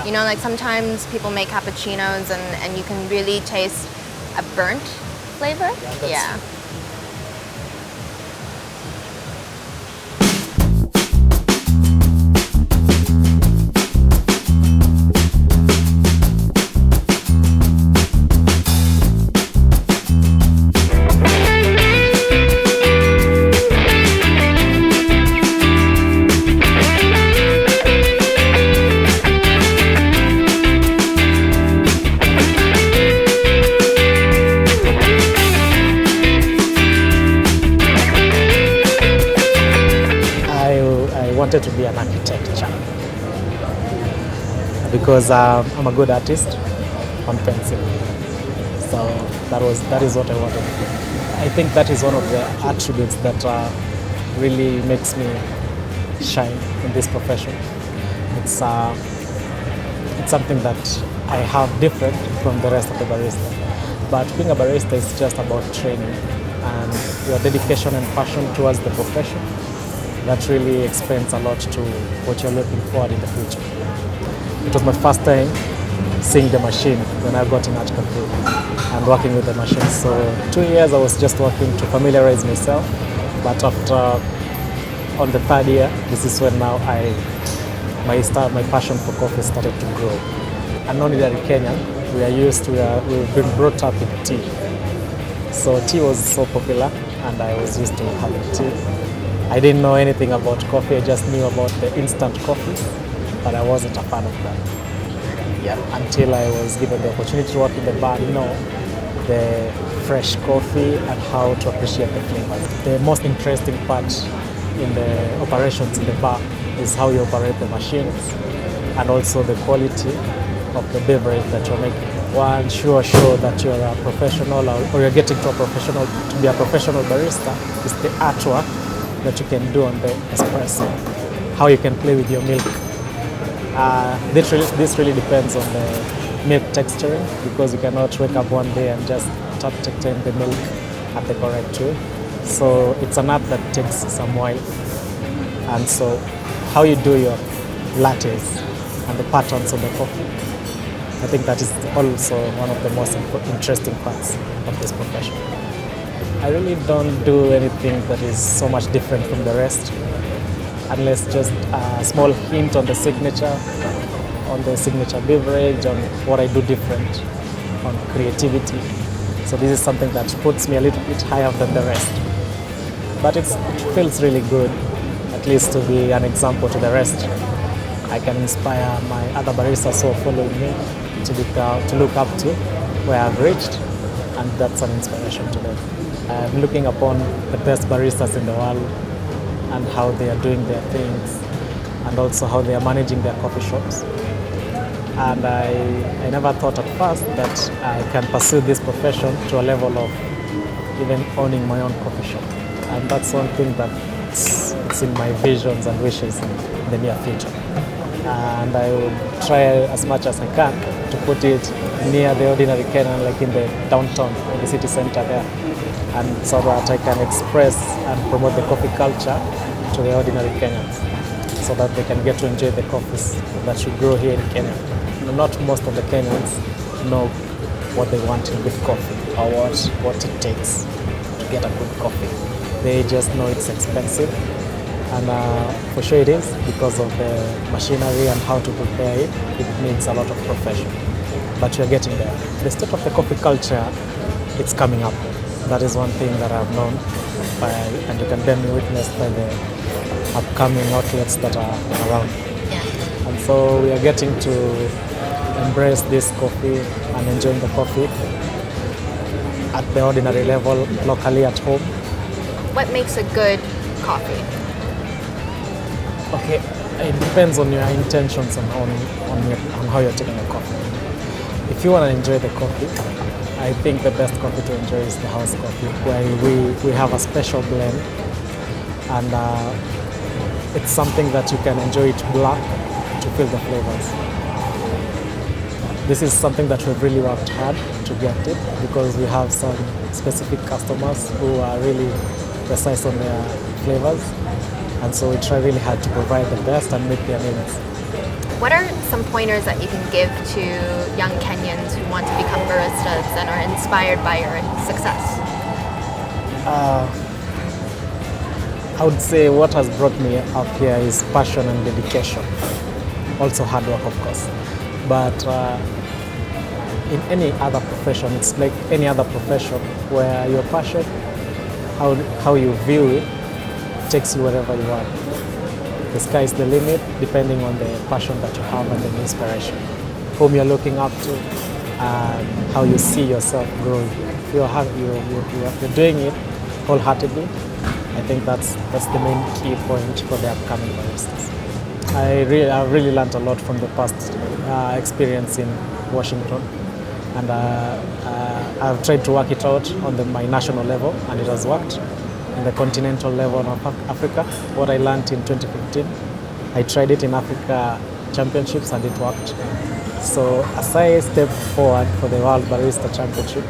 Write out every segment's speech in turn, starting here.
You know, like sometimes people make cappuccinos and you can really taste a burnt flavor. Yeah. Wanted to be an architecture because I'm a good artist on pencil, so that is what I wanted to do. I think that is one of the attributes that really makes me shine in this profession. It's something that I have different from the rest of the barista, but being a barista is just about training and your dedication and passion towards the profession. That really explains a lot to what you're looking forward in the future. It was my first time seeing the machine when I got in art cafe and working with the machine. So 2 years I was just working to familiarize myself, but after on the third year, this is when now my passion for coffee started to grow. An ordinary Kenyan, we've been brought up in tea. So tea was so popular and I was used to having tea. I didn't know anything about coffee, I just knew about the instant coffees, but I wasn't a fan of that. Yeah. Until I was given the opportunity to work in the bar, the fresh coffee and how to appreciate the flavors. The most interesting part in the operations in the bar is how you operate the machines and also the quality of the beverage that you're making. One sure that you're a professional or you're getting to be a professional barista is the artwork that you can do on the espresso, how you can play with your milk. This really depends on the milk texturing, because you cannot wake up one day and just start texturing the milk at the correct way. So it's an art that takes some while. And so how you do your lattes and the patterns of the coffee, I think that is also one of the most interesting parts of this profession. I really don't do anything that is so much different from the rest, unless just a small hint on the signature beverage, on what I do different, on creativity. So this is something that puts me a little bit higher than the rest. But it feels really good, at least to be an example to the rest. I can inspire my other baristas who are following me to look up to where I've reached, and that's an inspiration to them. I'm looking upon the best baristas in the world and how they are doing their things and also how they are managing their coffee shops. And I never thought at first that I can pursue this profession to a level of even owning my own coffee shop. And that's one thing that's in my visions and wishes in the near future. And I will try as much as I can to put it near the ordinary Kenyan, like in the downtown, in the city center there, and so that I can express and promote the coffee culture to the ordinary Kenyans, so that they can get to enjoy the coffees that should grow here in Kenya. Not most of the Kenyans know what they want in good coffee or what it takes to get a good coffee. They just know it's expensive, and for sure it is, because of the machinery and how to prepare it. It needs a lot of profession, but we're getting there. The state of the coffee culture, it's coming up. That is one thing that I've known, and you can bear me witness by the upcoming outlets that are around. And so we are getting to embrace this coffee and enjoying the coffee at the ordinary level, locally at home. What makes a good coffee? Okay, it depends on your intentions and on how you're taking a coffee. If you want to enjoy the coffee, I think the best coffee to enjoy is the house coffee, where we have a special blend, and it's something that you can enjoy it black to feel the flavors. This is something that we've really worked hard to get it, because we have some specific customers who are really precise on their flavors, and so we try really hard to provide the best and meet their needs. What are some pointers that you can give to young Kenyans who want to become baristas and are inspired by your success? I would say what has brought me up here is passion and dedication. Also hard work, of course. But in any other profession, it's like any other profession where your passion, how you view it, takes you wherever you are. The sky is the limit, depending on the passion that you have and the inspiration, whom you're looking up to, and how you see yourself growing. If you're doing it wholeheartedly, I think that's the main key point for the upcoming baristas. I've really learned a lot from the past experience in Washington, and I've tried to work it out on my national level, and it has worked. In the continental level of Africa, what I learned in 2015, I tried it in Africa Championships and it worked. So as I step forward for the World Barista Championship,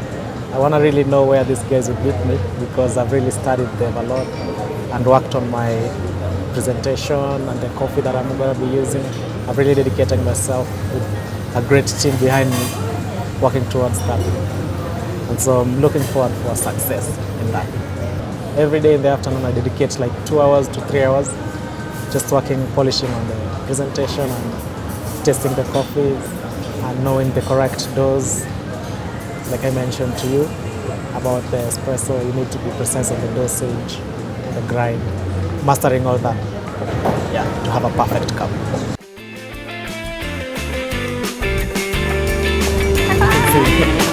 I want to really know where these guys would beat me, because I've really studied them a lot and worked on my presentation and the coffee that I'm going to be using. I've really dedicated myself with a great team behind me working towards that. And so I'm looking forward for success in that. Every day in the afternoon I dedicate like 2 hours to 3 hours just working, polishing on the presentation and tasting the coffees and knowing the correct dose. Like I mentioned to you about the espresso, you need to be precise on the dosage, the grind, mastering all that, yeah, to have a perfect cup. Bye.